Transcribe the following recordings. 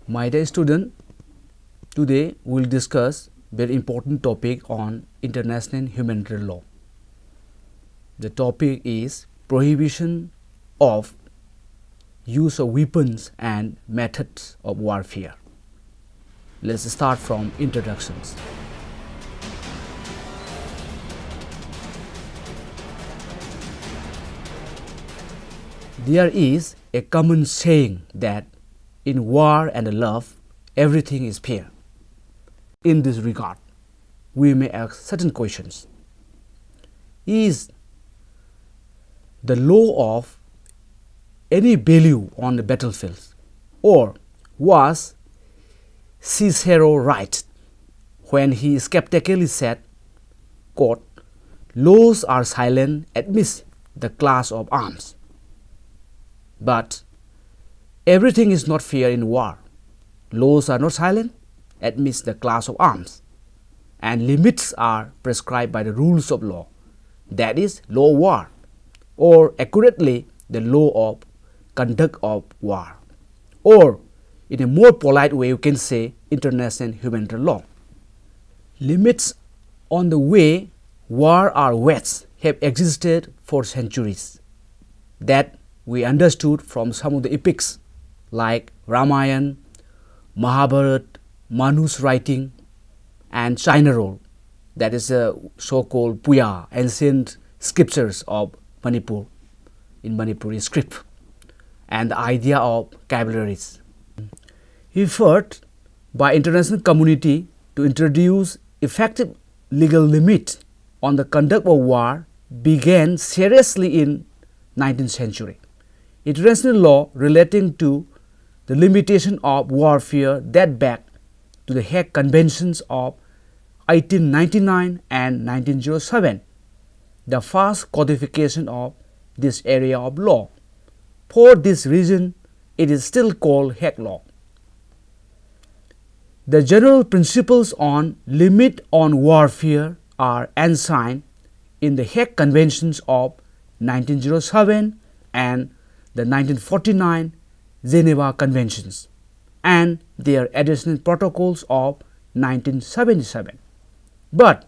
My dear student, today we will discuss very important topic on international humanitarian law. The topic is prohibition of use of weapons and methods of warfare. Let's start from introductions. There is a common saying that in war and love, everything is fair. In this regard, we may ask certain questions. Is the law of any value on the battlefield, or was Cicero right when he skeptically said, quote, "Laws are silent amidst the clash of arms"? But everything is not fair in war. Laws are not silent amidst the clash of arms, and limits are prescribed by the rules of law, that is, law of war, or accurately, the law of conduct of war, or in a more polite way you can say international humanitarian law. Limits on the way war are waged have existed for centuries. That we understood from some of the epics like Ramayana, Mahabharata, Manu's writing, and China roll, that is the so-called Puya, ancient scriptures of Manipur, in Manipuri script, and the idea of cavalries. Effort by international community to introduce effective legal limit on the conduct of war began seriously in 19th century. International law relating to the limitation of warfare date back to the Hague Conventions of 1899 and 1907, the first codification of this area of law. For this reason, it is still called Hague Law. The general principles on limit on warfare are enshrined in the Hague Conventions of 1907 and the 1949 Geneva Conventions and their additional protocols of 1977. But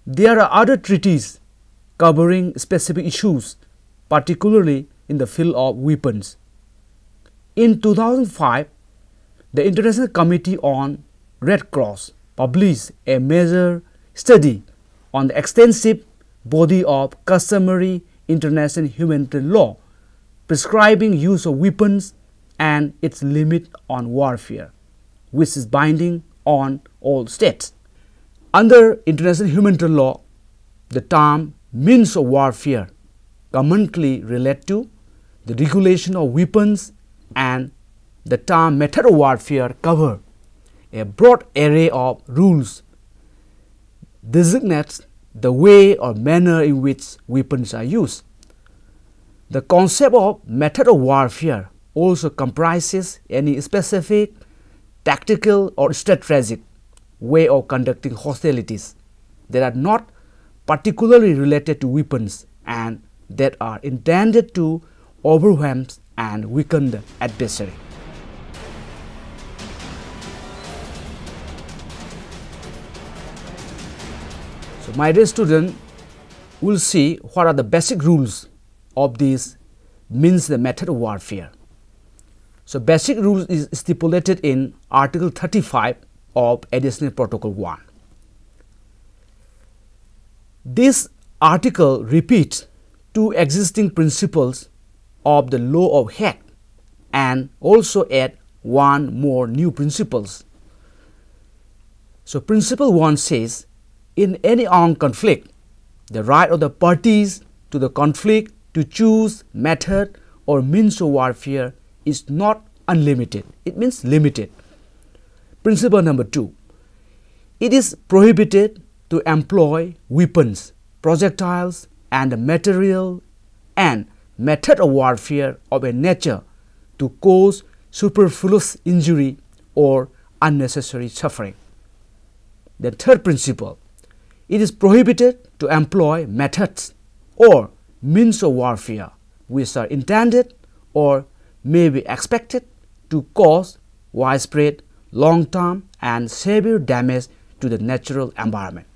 there are other treaties covering specific issues, particularly in the field of weapons. In 2005, the International Committee on Red Cross published a major study on the extensive body of customary international humanitarian law prescribing use of weapons and its limit on warfare, which is binding on all states. Under international humanitarian law, the term means of warfare commonly relate to the regulation of weapons, and the term method of warfare cover a broad array of rules designates the way or manner in which weapons are used. The concept of method of warfare also comprises any specific tactical or strategic way of conducting hostilities that are not particularly related to weapons and that are intended to overwhelm and weaken the adversary. So my dear student, will see what are the basic rules of this means the method of warfare. So basic rules is stipulated in Article 35 of Additional Protocol 1. This article repeats two existing principles of the law of Hague and also add one more new principles. So principle 1 says, in any armed conflict, the right of the parties to the conflict to choose method or means of warfare is not unlimited, it means limited. Principle number 2, it is prohibited to employ weapons, projectiles, and material and method of warfare of a nature to cause superfluous injury or unnecessary suffering. The third principle, it is prohibited to employ methods or means of warfare which are intended or may be expected to cause widespread, long-term, and severe damage to the natural environment.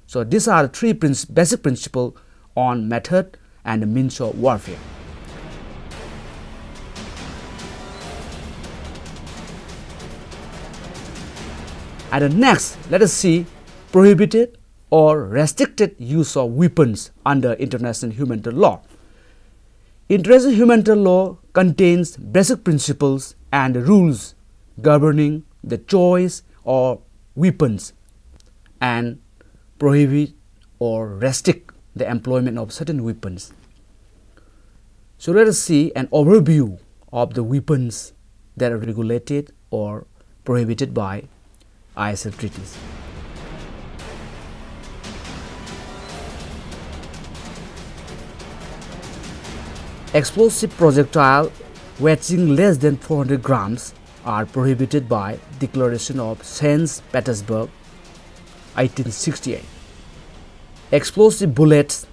So these are the three basic principles on method and the means of warfare. And next, let us see prohibited or restricted use of weapons under international humanitarian law. International humanitarian law contains basic principles and rules governing the choice of weapons and prohibit or restrict the employment of certain weapons. So let us see an overview of the weapons that are regulated or prohibited by ISL treaties. Explosive projectile weighing less than 400 grams are prohibited by Declaration of St. Petersburg, 1868. Explosive bullets,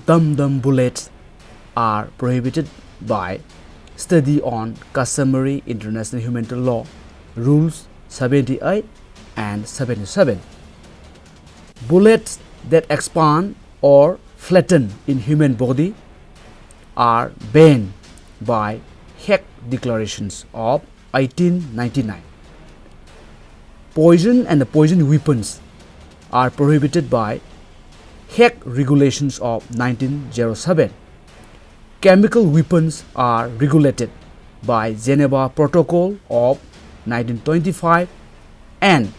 dum-dum bullets, are prohibited by Study on Customary International Humanitarian Law, Rules 78 and 77. Bullets that expand or flatten in human body are banned by Hague Declarations of 1899. Poison and the poison weapons are prohibited by Hague Regulations of 1907. Chemical weapons are regulated by Geneva Protocol of 1925 and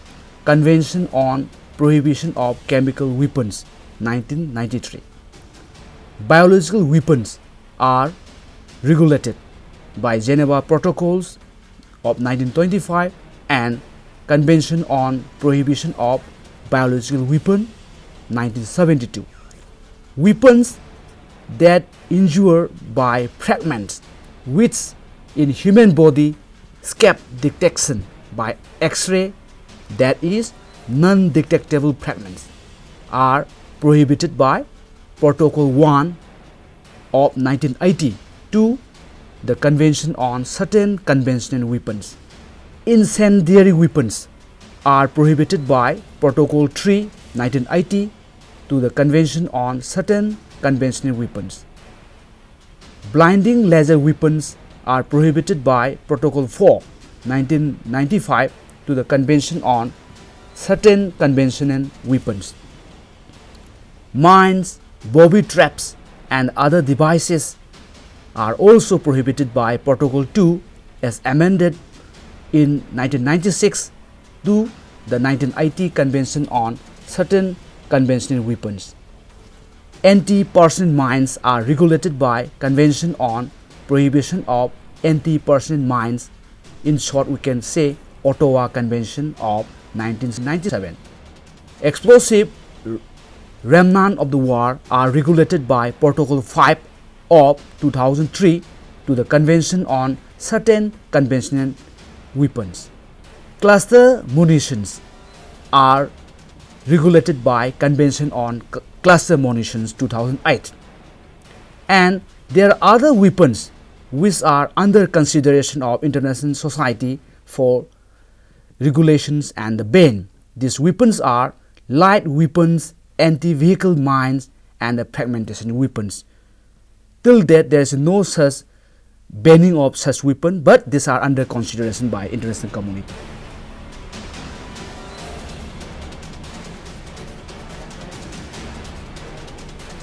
Convention on Prohibition of Chemical Weapons 1993. Biological weapons are regulated by Geneva Protocols of 1925 and Convention on Prohibition of Biological Weapons 1972. Weapons that injure by fragments which in human body escape detection by X-ray, that is non-detectable fragments, are prohibited by Protocol 1 of 1980 to the Convention on Certain Conventional Weapons. Incendiary weapons are prohibited by Protocol 3 1980 to the Convention on Certain Conventional Weapons. Blinding laser weapons are prohibited by Protocol 4 1995 to the Convention on Certain Conventional Weapons. Mines, booby traps, and other devices are also prohibited by Protocol 2 as amended in 1996 to the 1980 Convention on Certain Conventional Weapons. Anti-personnel mines are regulated by Convention on Prohibition of Anti-Personnel Mines. In short, we can say Ottawa Convention of 1997. Explosive remnant of the war are regulated by Protocol 5 of 2003 to the Convention on Certain Conventional Weapons. Cluster munitions are regulated by Convention on Cluster Munitions 2008. And there are other weapons which are under consideration of international society for regulations and the ban. These weapons are light weapons, anti-vehicle mines, and the fragmentation weapons. Till that, there is no such banning of such weapons, but these are under consideration by international community.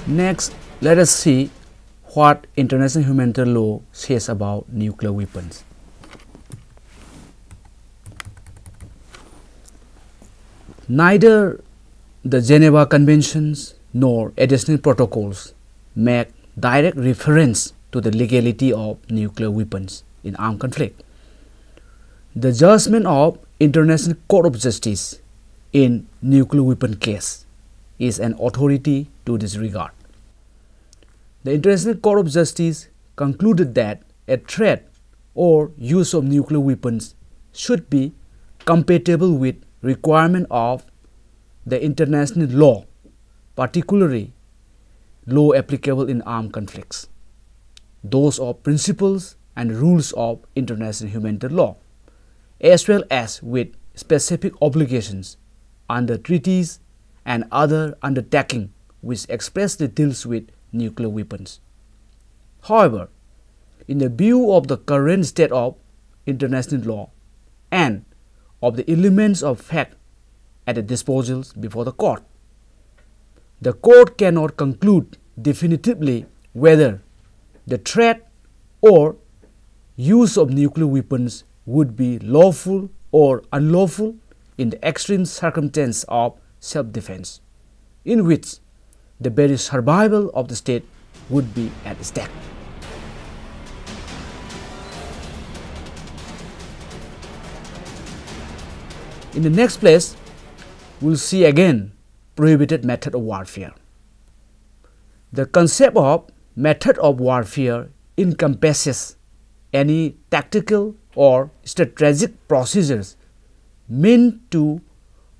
Next, let us see what international humanitarian law says about nuclear weapons. Neither the Geneva Conventions nor additional protocols make direct reference to the legality of nuclear weapons in armed conflict. The judgment of International Court of Justice in nuclear weapon case is an authority to this regard. The International Court of Justice concluded that a threat or use of nuclear weapons should be compatible with requirement of the international law, particularly law applicable in armed conflicts, those of principles and rules of international humanitarian law. as well as with specific obligations under treaties and other undertaking which expressly deals with nuclear weapons. However, in the view of the current state of international law and of the elements of fact at the disposals before the court, the court cannot conclude definitively whether the threat or use of nuclear weapons would be lawful or unlawful in the extreme circumstance of self-defense, in which the very survival of the state would be at stake. In the next place, we'll see again prohibited method of warfare. The concept of method of warfare encompasses any tactical or strategic procedures meant to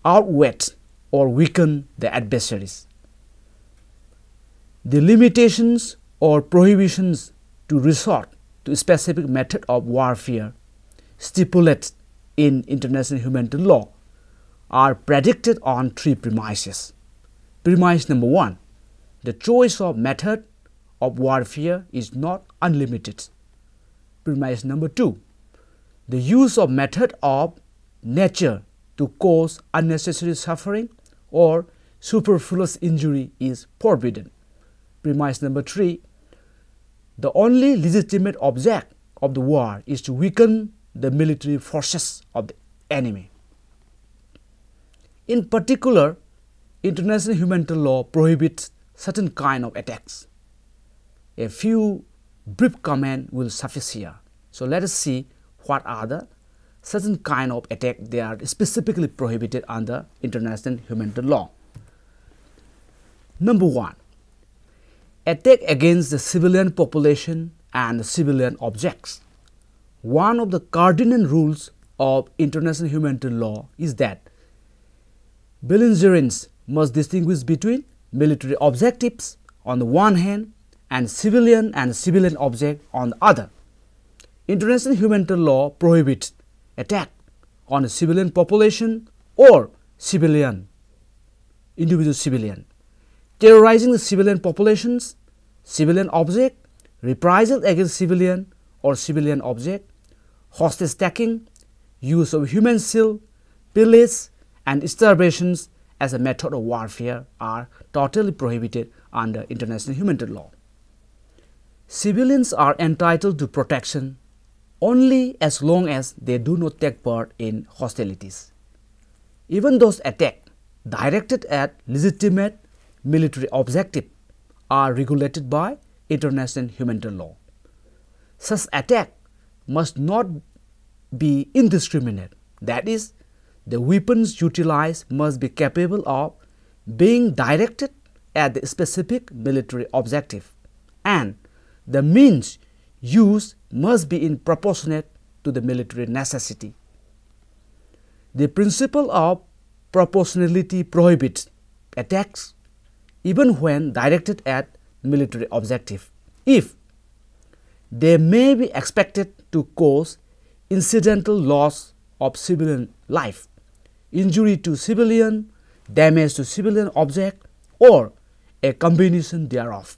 outwit or weaken the adversaries. The limitations or prohibitions to resort to a specific method of warfare stipulated in international humanitarian law are predicated on three premises. Premise number one, the choice of method of warfare is not unlimited. Premise number two, the use of method of nature to cause unnecessary suffering or superfluous injury is forbidden. Premise number three, the only legitimate object of the war is to weaken the military forces of the enemy. In particular, international humanitarian law prohibits certain kind of attacks. A few brief comments will suffice here. So let us see what are the certain kind of attack they are specifically prohibited under international humanitarian law. Number one, attack against the civilian population and civilian objects. One of the cardinal rules of international humanitarian law is that belligerents must distinguish between military objectives on the one hand and civilian object on the other. International humanitarian law prohibits attack on a civilian population or individual civilian, terrorizing the civilian populations, civilian object, reprisal against civilian or civilian object, hostage taking, use of human shield, pillage, and starvations as a method of warfare are totally prohibited under international humanitarian law. Civilians are entitled to protection only as long as they do not take part in hostilities. Even those attacks directed at legitimate military objectives are regulated by international humanitarian law. Such attack must not be indiscriminate, that is, the weapons utilized must be capable of being directed at the specific military objective, and the means used must be in proportionate to the military necessity. The principle of proportionality prohibits attacks even when directed at military objective, if they may be expected to cause incidental loss of civilian life, injury to civilian, damage to civilian object, or a combination thereof,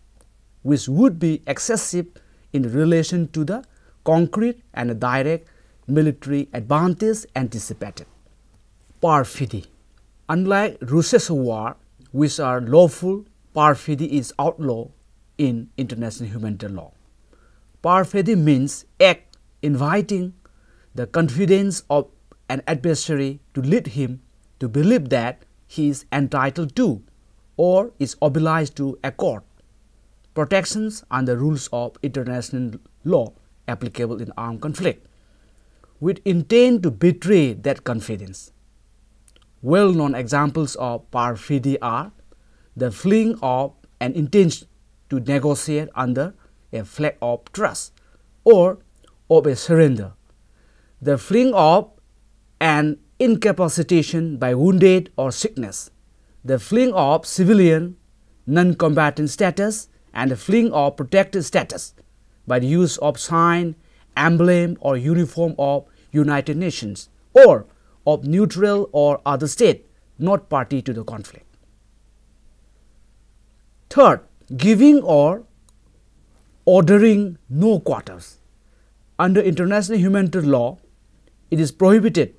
which would be excessive in relation to the concrete and direct military advantage anticipated. Perfidy. Unlike ruses of war, which are lawful, perfidy is outlawed in international humanitarian law. Perfidy means act inviting the confidence of an adversary to lead him to believe that he is entitled to or is obliged to accord protections under rules of international law applicable in armed conflict, with intent to betray that confidence. Well-known examples of perfidy are the fleeing of an intention to negotiate under a flag of trust or of a surrender, the fleeing of an incapacitation by wounded or sickness, the fleeing of civilian non-combatant status, and the fleeing of protected status by the use of sign, emblem, or uniform of United Nations or of neutral or other state not party to the conflict. Third, giving or ordering no quarters. Under international humanitarian law, it is prohibited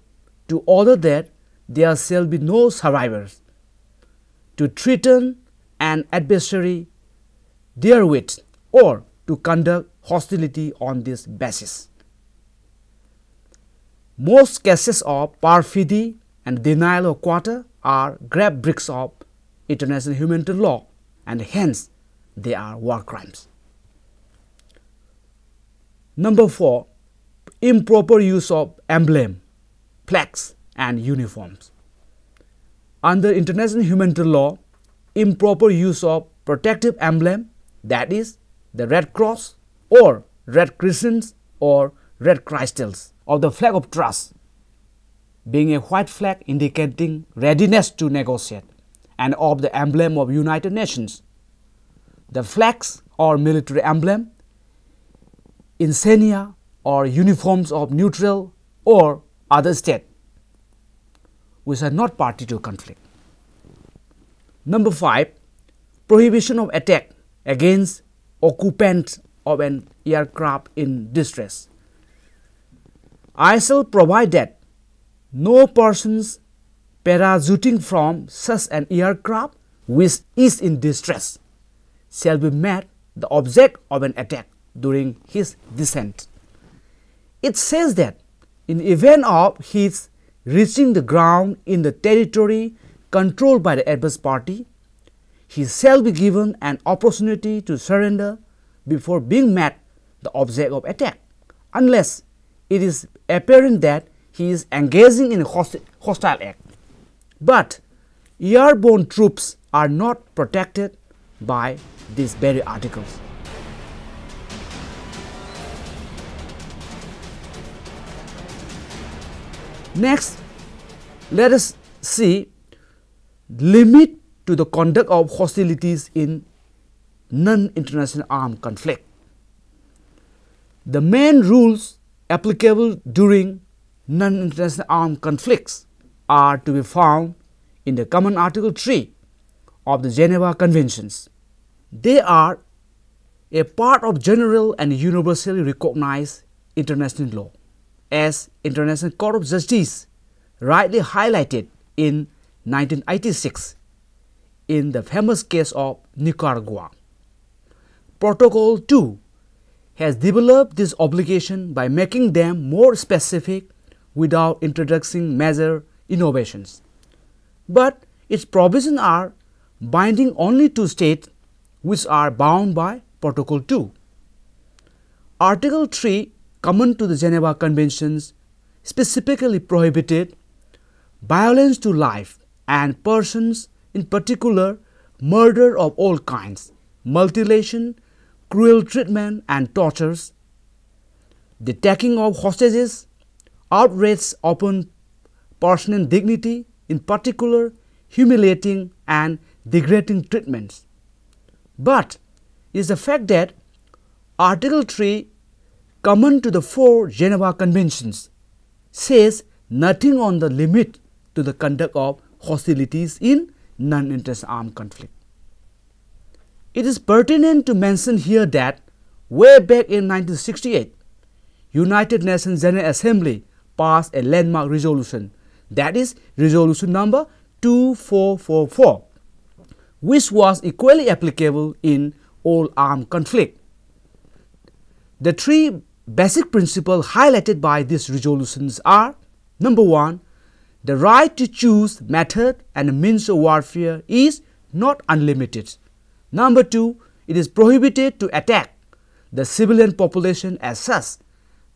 to order that there shall be no survivors, to threaten an adversary therewith, or to conduct hostility on this basis. Most cases of perfidy and denial of quarter are grave breaks of international humanitarian law, and hence they are war crimes. Number 4, improper use of emblem, flags and uniforms. Under international humanitarian law, improper use of protective emblem, that is the Red Cross or Red Crescents or Red Crystals of the flag of truce, being a white flag indicating readiness to negotiate, and of the emblem of United Nations, the flags or military emblem, insignia or uniforms of neutral or other state which are not party to conflict. Number 5, prohibition of attack against occupants of an aircraft in distress. I shall provide that no persons parachuting from such an aircraft which is in distress shall be made the object of an attack during his descent. It says that in event of his reaching the ground in the territory controlled by the adverse party, he shall be given an opportunity to surrender before being made the object of attack, unless it is apparent that he is engaging in a hostile act. But airborne troops are not protected by these very articles. Next, let us see limit to the conduct of hostilities in non-international armed conflict. The main rules applicable during non-international armed conflicts are to be found in the Common Article 3 of the Geneva Conventions. They are a part of general and universally recognized international law, as International Court of Justice rightly highlighted in 1986 in the famous case of Nicaragua. Protocol 2 has developed this obligation by making them more specific without introducing major innovations. But its provisions are binding only to states which are bound by Protocol 2. Article 3, common to the Geneva Conventions, specifically prohibited violence to life and persons, in particular murder of all kinds, mutilation, cruel treatment and tortures, the taking of hostages, outrage upon personal dignity, in particular humiliating and degrading treatments. But it is the fact that Article 3, common to the 4 Geneva Conventions, says nothing on the limit to the conduct of hostilities in non-international armed conflict. It is pertinent to mention here that way back in 1968, United Nations General Assembly passed a landmark resolution, that is resolution number 2444, which was equally applicable in all armed conflict. The 3 basic principles highlighted by these resolutions are: number 1, the right to choose method and means of warfare is not unlimited. Number 2, it is prohibited to attack the civilian population as such.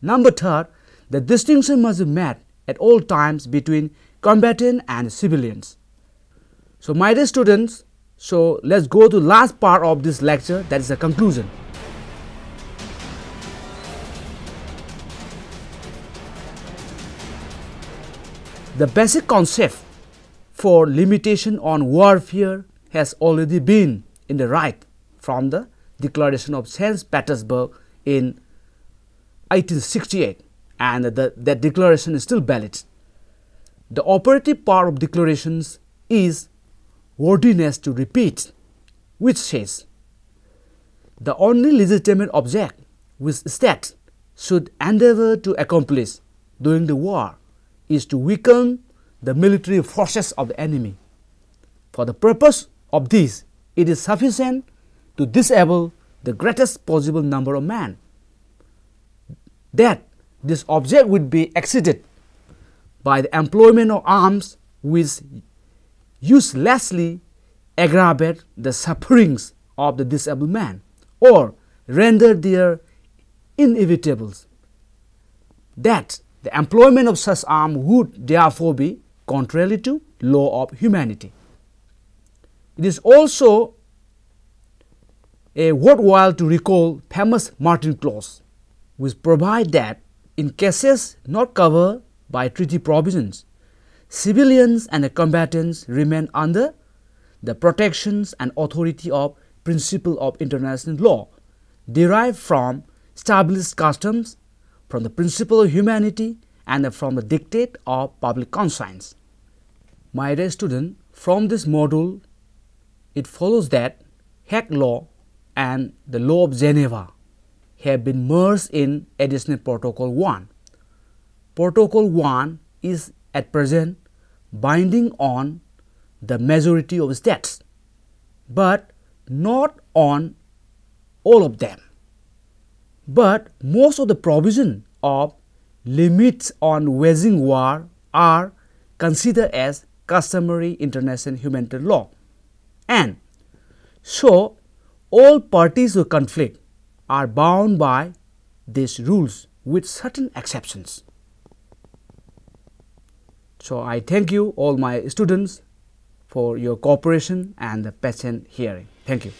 Number 3, the distinction must be made at all times between combatant and civilians. So my dear students, let's go to last part of this lecture, that is the conclusion. The basic concept for limitation on warfare has already been in the right from the Declaration of St. Petersburg in 1868, and that declaration is still valid. The operative part of declarations is worthiness to repeat, which says, the only legitimate object which state should endeavor to accomplish during the war is to weaken the military forces of the enemy. For the purpose of this, it is sufficient to disable the greatest possible number of men. That this object would be exceeded by the employment of arms which uselessly aggravate the sufferings of the disabled man or render their inevitable. That the employment of such arms would therefore be contrary to law of humanity. It is also worthwhile to recall famous Martin clause, which provide that in cases not covered by treaty provisions, civilians and the combatants remain under the protections and authority of principle of international law, derived from established customs, from the principle of humanity, and from the dictate of public conscience. My dear student, from this module, it follows that Hague Law and the Law of Geneva have been merged in Additional Protocol 1. Protocol 1 is at present binding on the majority of states, but not on all of them. But most of the provision of limits on waging war are considered as customary international humanitarian law, and so all parties to conflict are bound by these rules with certain exceptions. So I thank you all my students for your cooperation and the patient hearing. Thank you.